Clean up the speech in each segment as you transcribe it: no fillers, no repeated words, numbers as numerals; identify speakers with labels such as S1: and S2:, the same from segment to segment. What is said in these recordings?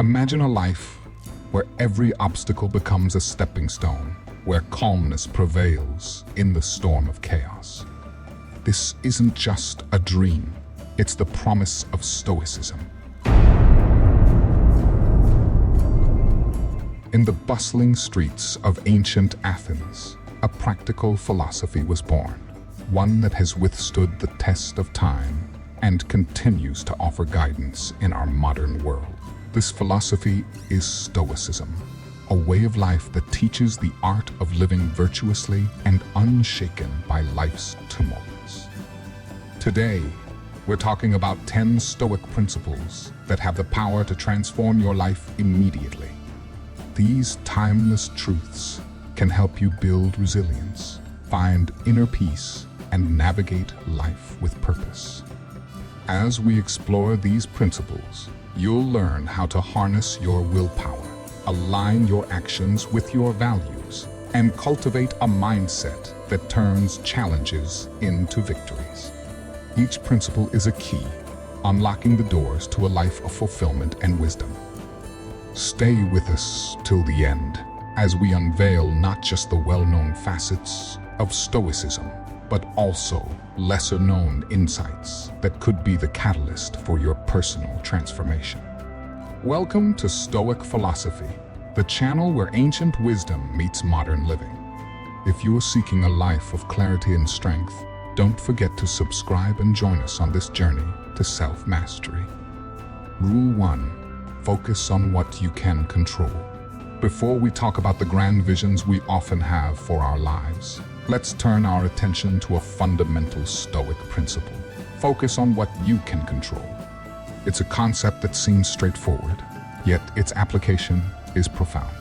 S1: Imagine a life where every obstacle becomes a stepping stone, where calmness prevails in the storm of chaos. This isn't just a dream, it's the promise of Stoicism. In the bustling streets of ancient Athens, a practical philosophy was born, one that has withstood the test of time and continues to offer guidance in our modern world. This philosophy is Stoicism, a way of life that teaches the art of living virtuously and unshaken by life's tumults. Today, we're talking about 10 Stoic principles that have the power to transform your life immediately. These timeless truths can help you build resilience, find inner peace, and navigate life with purpose. As we explore these principles, you'll learn how to harness your willpower, align your actions with your values, and cultivate a mindset that turns challenges into victories. Each principle is a key, unlocking the doors to a life of fulfillment and wisdom. Stay with us till the end, as we unveil not just the well-known facets of Stoicism, but also lesser-known insights that could be the catalyst for your personal transformation. Welcome to Stoic Philosophy, the channel where ancient wisdom meets modern living. If you are seeking a life of clarity and strength, don't forget to subscribe and join us on this journey to self-mastery. Rule 1. Focus on what you can control. Before we talk about the grand visions we often have for our lives, let's turn our attention to a fundamental Stoic principle. Focus on what you can control. It's a concept that seems straightforward, yet its application is profound.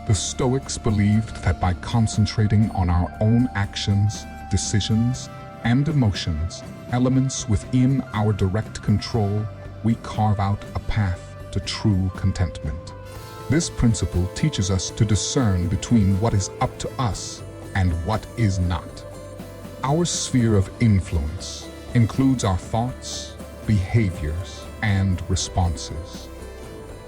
S1: The Stoics believed that by concentrating on our own actions, decisions, and emotions, elements within our direct control, we carve out a path to true contentment. This principle teaches us to discern between what is up to us and what is not. Our sphere of influence includes our thoughts, behaviors, and responses.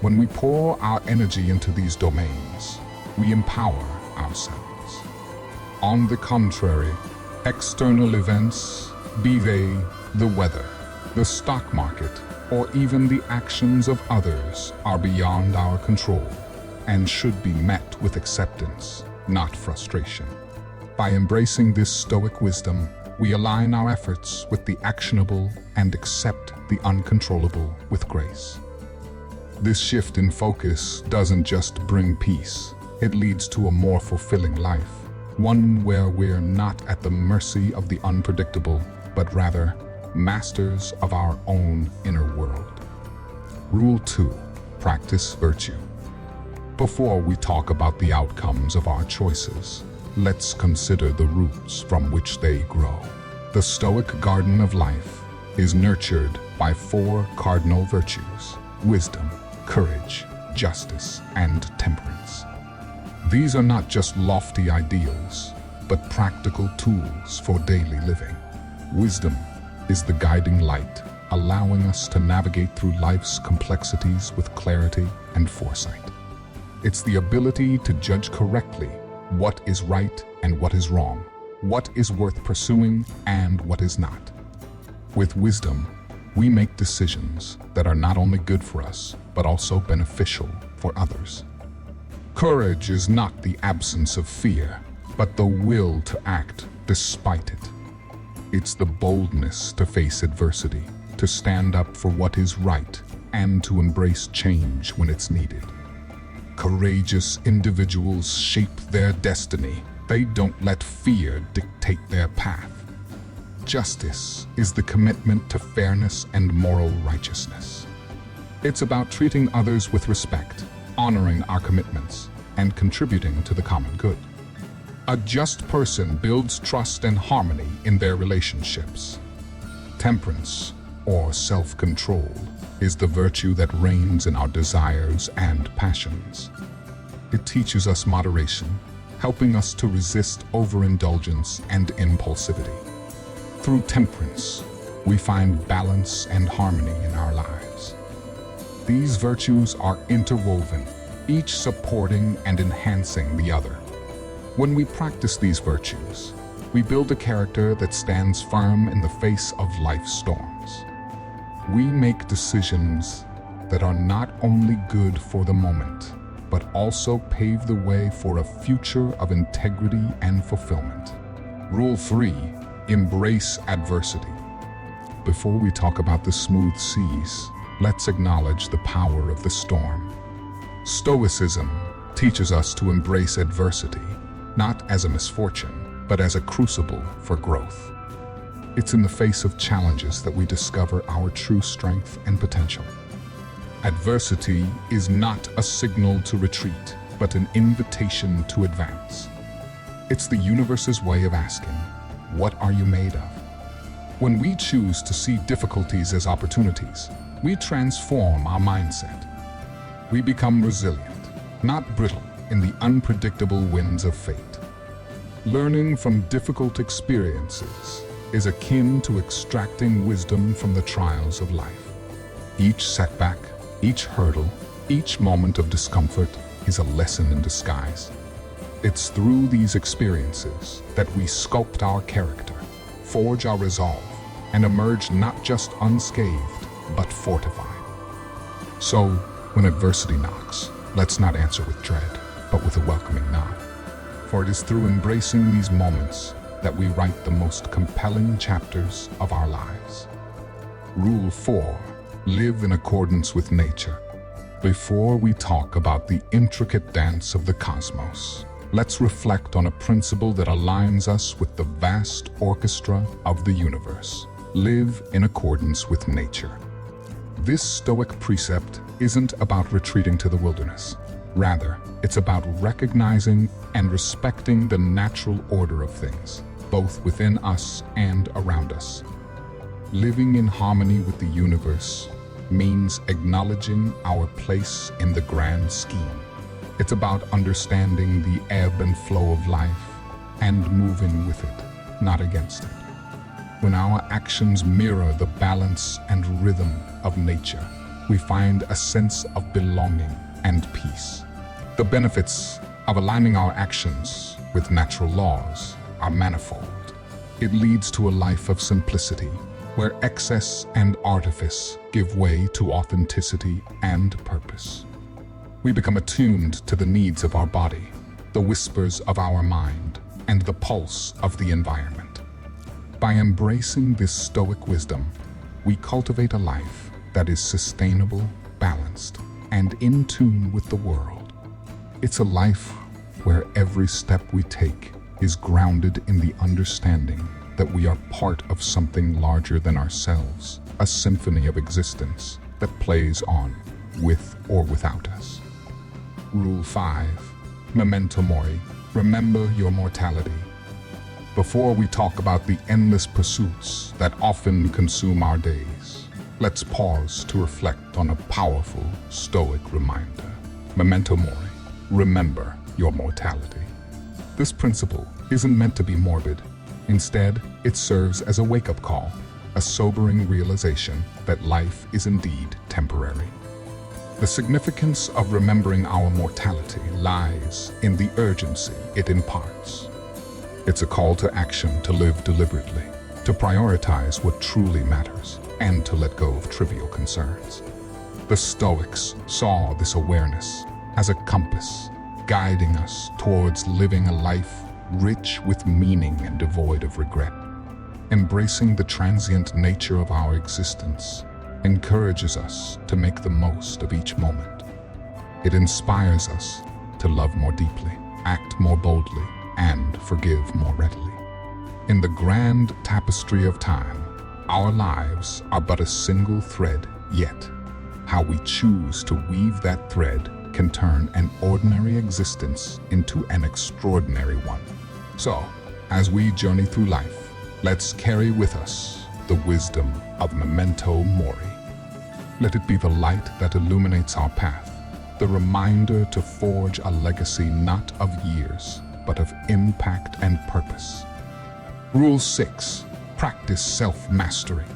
S1: When we pour our energy into these domains, we empower ourselves. On the contrary, external events, be they the weather, the stock market, or even the actions of others, are beyond our control and should be met with acceptance, not frustration. By embracing this Stoic wisdom, we align our efforts with the actionable and accept the uncontrollable with grace. This shift in focus doesn't just bring peace, it leads to a more fulfilling life, one where we're not at the mercy of the unpredictable, but rather masters of our own inner world. Rule 2. Practice virtue. Before we talk about the outcomes of our choices, let's consider the roots from which they grow. The Stoic garden of life is nurtured by 4 cardinal virtues: wisdom, courage, justice, and temperance. These are not just lofty ideals, but practical tools for daily living. Wisdom is the guiding light, allowing us to navigate through life's complexities with clarity and foresight. It's the ability to judge correctly what is right and what is wrong, what is worth pursuing and what is not. With wisdom, we make decisions that are not only good for us, but also beneficial for others. Courage is not the absence of fear, but the will to act despite it. It's the boldness to face adversity, to stand up for what is right, and to embrace change when it's needed. Courageous individuals shape their destiny. They don't let fear dictate their path. Justice is the commitment to fairness and moral righteousness. It's about treating others with respect, honoring our commitments, and contributing to the common good. A just person builds trust and harmony in their relationships. Temperance, or self-control, is the virtue that reigns in our desires and passions. It teaches us moderation, helping us to resist overindulgence and impulsivity. Through temperance, we find balance and harmony in our lives. These virtues are interwoven, each supporting and enhancing the other. When we practice these virtues, we build a character that stands firm in the face of life's storms. We make decisions that are not only good for the moment, but also pave the way for a future of integrity and fulfillment. Rule 3: embrace adversity. Before we talk about the smooth seas, let's acknowledge the power of the storm. Stoicism teaches us to embrace adversity, not as a misfortune, but as a crucible for growth. It's in the face of challenges that we discover our true strength and potential. Adversity is not a signal to retreat, but an invitation to advance. It's the universe's way of asking, what are you made of? When we choose to see difficulties as opportunities, we transform our mindset. We become resilient, not brittle in the unpredictable winds of fate. Learning from difficult experiences is akin to extracting wisdom from the trials of life. Each setback, each hurdle, each moment of discomfort is a lesson in disguise. It's through these experiences that we sculpt our character, forge our resolve, and emerge not just unscathed, but fortified. So, when adversity knocks, let's not answer with dread, but with a welcoming nod. For it is through embracing these moments that we write the most compelling chapters of our lives. Rule 4: live in accordance with nature. Before we talk about the intricate dance of the cosmos, let's reflect on a principle that aligns us with the vast orchestra of the universe. Live in accordance with nature. This Stoic precept isn't about retreating to the wilderness. Rather, it's about recognizing and respecting the natural order of things, both within us and around us. Living in harmony with the universe means acknowledging our place in the grand scheme. It's about understanding the ebb and flow of life and moving with it, not against it. When our actions mirror the balance and rhythm of nature, we find a sense of belonging and peace. The benefits of aligning our actions with natural laws are manifold. It leads to a life of simplicity, where excess and artifice give way to authenticity and purpose. We become attuned to the needs of our body, the whispers of our mind, and the pulse of the environment. By embracing this Stoic wisdom, we cultivate a life that is sustainable, balanced, and in tune with the world. It's a life where every step we take is grounded in the understanding that we are part of something larger than ourselves, a symphony of existence that plays on, with or without us. Rule 5: memento mori. Remember your mortality. Before we talk about the endless pursuits that often consume our days, let's pause to reflect on a powerful Stoic reminder. Memento mori. Remember your mortality. This principle isn't meant to be morbid. Instead, it serves as a wake-up call, a sobering realization that life is indeed temporary. The significance of remembering our mortality lies in the urgency it imparts. It's a call to action to live deliberately, to prioritize what truly matters, and to let go of trivial concerns. The Stoics saw this awareness as a compass, guiding us towards living a life rich with meaning and devoid of regret. Embracing the transient nature of our existence encourages us to make the most of each moment. It inspires us to love more deeply, act more boldly, and forgive more readily. In the grand tapestry of time, our lives are but a single thread, yet how we choose to weave that thread can turn an ordinary existence into an extraordinary one. So, as we journey through life, let's carry with us the wisdom of memento mori. Let it be the light that illuminates our path, the reminder to forge a legacy not of years, but of impact and purpose. Rule 6: practice self-mastery.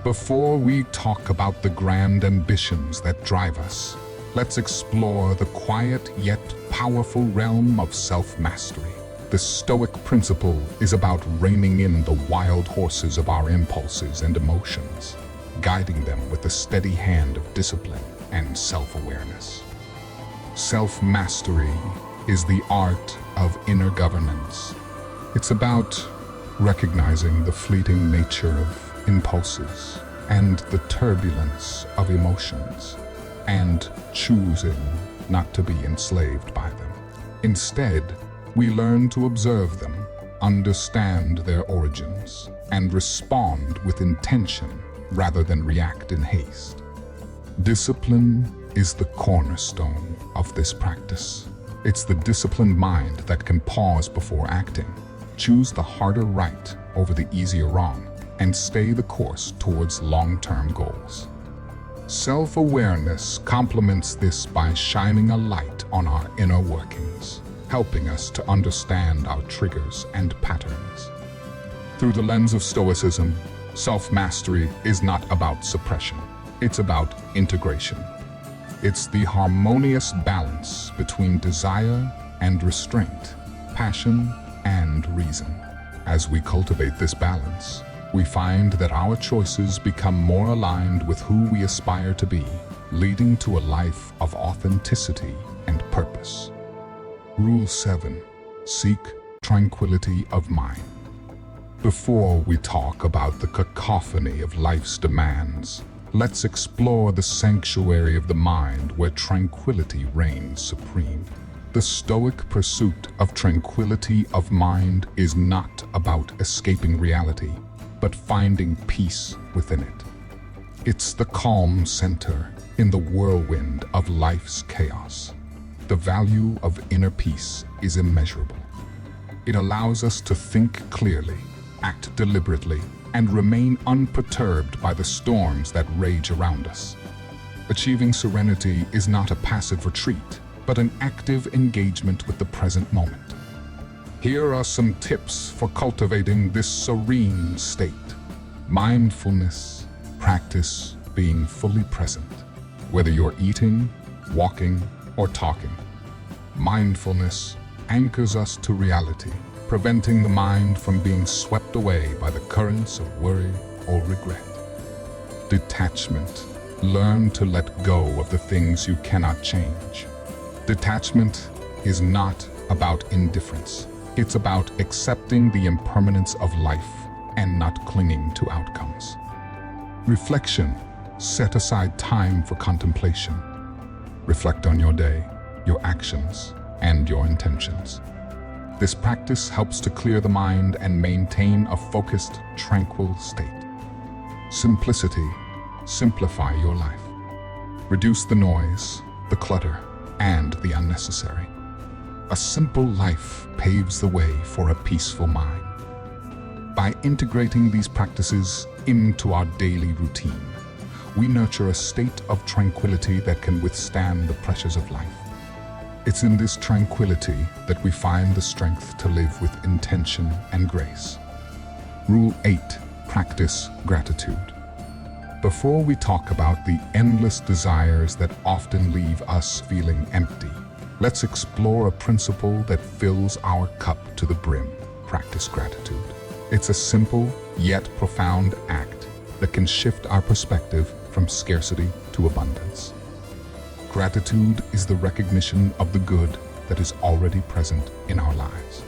S1: Before we talk about the grand ambitions that drive us, let's explore the quiet yet powerful realm of self-mastery. The Stoic principle is about reining in the wild horses of our impulses and emotions, guiding them with the steady hand of discipline and self-awareness. Self-mastery is the art of inner governance. It's about recognizing the fleeting nature of impulses and the turbulence of emotions, and choosing not to be enslaved by them. Instead, we learn to observe them, understand their origins, and respond with intention rather than react in haste. Discipline is the cornerstone of this practice. It's the disciplined mind that can pause before acting, choose the harder right over the easier wrong, and stay the course towards long-term goals. Self-awareness complements this by shining a light on our inner workings, helping us to understand our triggers and patterns. Through the lens of Stoicism, self-mastery is not about suppression. It's about integration. It's the harmonious balance between desire and restraint, passion and reason. As we cultivate this balance, we find that our choices become more aligned with who we aspire to be, leading to a life of authenticity and purpose. Rule 7. Seek tranquility of mind. Before we talk about the cacophony of life's demands, let's explore the sanctuary of the mind where tranquility reigns supreme. The Stoic pursuit of tranquility of mind is not about escaping reality, but finding peace within it. It's the calm center in the whirlwind of life's chaos. The value of inner peace is immeasurable. It allows us to think clearly, act deliberately, and remain unperturbed by the storms that rage around us. Achieving serenity is not a passive retreat, but an active engagement with the present moment. Here are some tips for cultivating this serene state. Mindfulness. Practice being fully present, whether you're eating, walking, or talking. Mindfulness anchors us to reality, preventing the mind from being swept away by the currents of worry or regret. Detachment. Learn to let go of the things you cannot change. Detachment is not about indifference. It's about accepting the impermanence of life and not clinging to outcomes. Reflection. Set aside time for contemplation. Reflect on your day, your actions, and your intentions. This practice helps to clear the mind and maintain a focused, tranquil state. Simplicity. Simplify your life. Reduce the noise, the clutter, and the unnecessary. A simple life paves the way for a peaceful mind. By integrating these practices into our daily routine, we nurture a state of tranquility that can withstand the pressures of life. It's in this tranquility that we find the strength to live with intention and grace. Rule 8. Practice gratitude. Before we talk about the endless desires that often leave us feeling empty, let's explore a principle that fills our cup to the brim. Practice gratitude. It's a simple yet profound act that can shift our perspective from scarcity to abundance. Gratitude is the recognition of the good that is already present in our lives.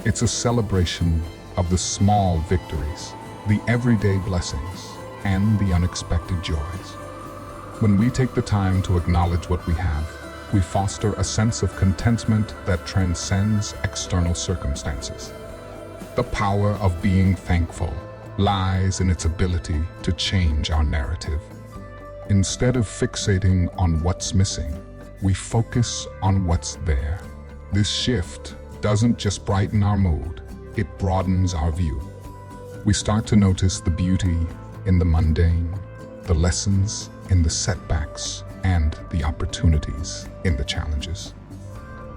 S1: It's a celebration of the small victories, the everyday blessings, and the unexpected joys. When we take the time to acknowledge what we have, we foster a sense of contentment that transcends external circumstances. The power of being thankful lies in its ability to change our narrative. Instead of fixating on what's missing, we focus on what's there. This shift doesn't just brighten our mood, it broadens our view. We start to notice the beauty in the mundane, the lessons in the setbacks, and the opportunities in the challenges.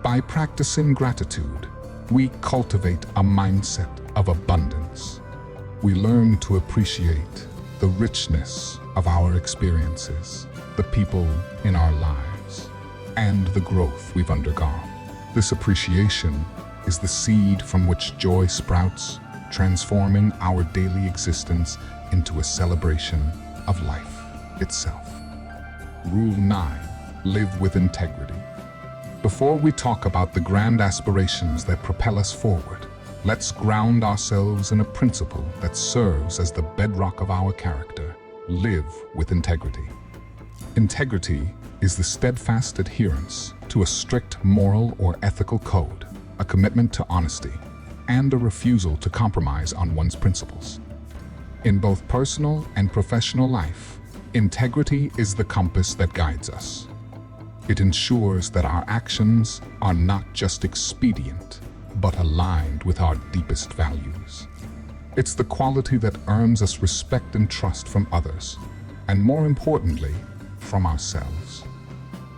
S1: By practicing gratitude, we cultivate a mindset of abundance. We learn to appreciate the richness of our experiences, the people in our lives, and the growth we've undergone. This appreciation is the seed from which joy sprouts, transforming our daily existence into a celebration of life itself. Rule 9. Live with integrity. Before we talk about the grand aspirations that propel us forward, let's ground ourselves in a principle that serves as the bedrock of our character. Live with integrity. Integrity is the steadfast adherence to a strict moral or ethical code, a commitment to honesty, and a refusal to compromise on one's principles. In both personal and professional life, integrity is the compass that guides us. It ensures that our actions are not just expedient, but aligned with our deepest values. It's the quality that earns us respect and trust from others, and more importantly, from ourselves.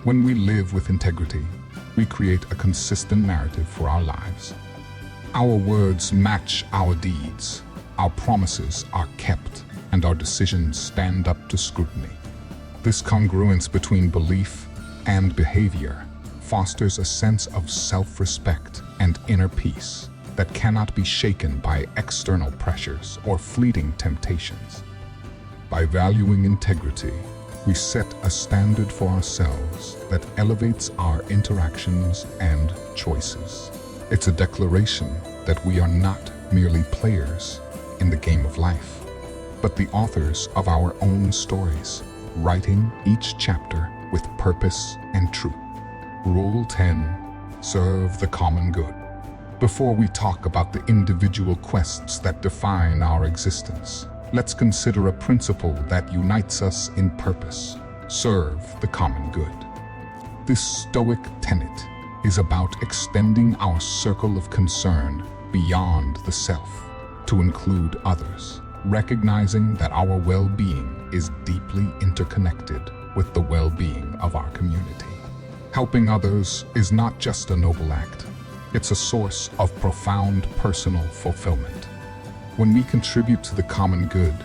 S1: When we live with integrity, we create a consistent narrative for our lives. Our words match our deeds, our promises are kept, and our decisions stand up to scrutiny. This congruence between belief and behavior fosters a sense of self-respect and inner peace that cannot be shaken by external pressures or fleeting temptations. By valuing integrity, we set a standard for ourselves that elevates our interactions and choices. It's a declaration that we are not merely players in the game of life, but the authors of our own stories, writing each chapter with purpose and truth. Rule 10. Serve the common good. Before we talk about the individual quests that define our existence, let's consider a principle that unites us in purpose. Serve the common good. This Stoic tenet is about extending our circle of concern beyond the self to include others, recognizing that our well-being is deeply interconnected with the well-being of our community. Helping others is not just a noble act, it's a source of profound personal fulfillment. When we contribute to the common good,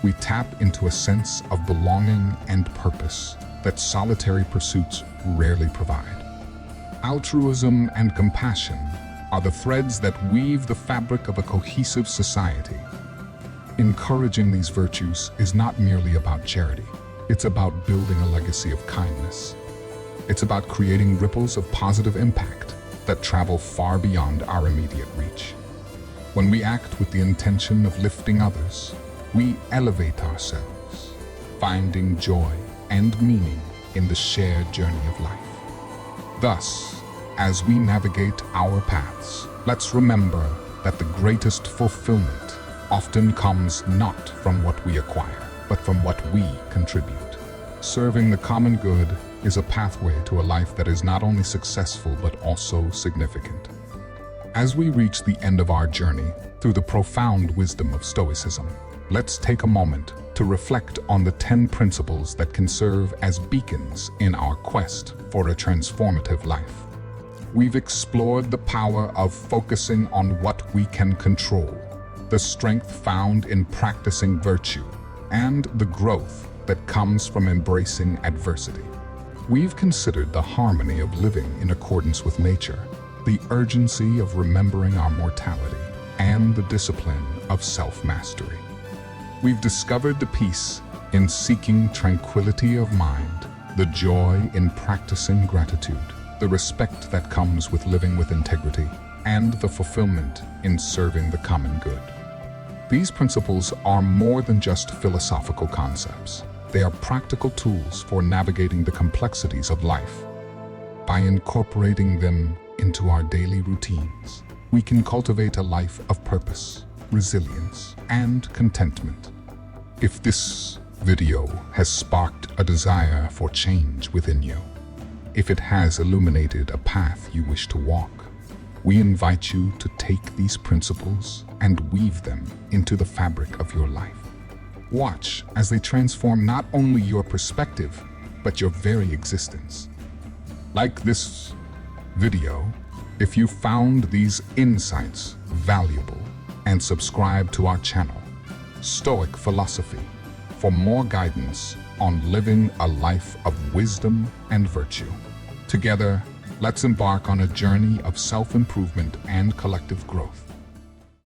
S1: we tap into a sense of belonging and purpose that solitary pursuits rarely provide. Altruism and compassion are the threads that weave the fabric of a cohesive society. Encouraging these virtues is not merely about charity. It's about building a legacy of kindness. It's about creating ripples of positive impact that travel far beyond our immediate reach. When we act with the intention of lifting others, we elevate ourselves, finding joy and meaning in the shared journey of life. Thus, as we navigate our paths, let's remember that the greatest fulfillment often comes not from what we acquire, but from what we contribute. Serving the common good is a pathway to a life that is not only successful but also significant. As we reach the end of our journey through the profound wisdom of Stoicism, let's take a moment to reflect on the 10 principles that can serve as beacons in our quest for a transformative life. We've explored the power of focusing on what we can control, the strength found in practicing virtue, and the growth that comes from embracing adversity. We've considered the harmony of living in accordance with nature, the urgency of remembering our mortality, and the discipline of self-mastery. We've discovered the peace in seeking tranquility of mind, the joy in practicing gratitude, the respect that comes with living with integrity, and the fulfillment in serving the common good. These principles are more than just philosophical concepts. They are practical tools for navigating the complexities of life. By incorporating them into our daily routines, we can cultivate a life of purpose, resilience, and contentment. If this video has sparked a desire for change within you, if it has illuminated a path you wish to walk, we invite you to take these principles and weave them into the fabric of your life. Watch as they transform not only your perspective, but your very existence. Like this video, if you found these insights valuable, and subscribe to our channel, Stoic Philosophy, for more guidance on living a life of wisdom and virtue. Together, let's embark on a journey of self-improvement and collective growth.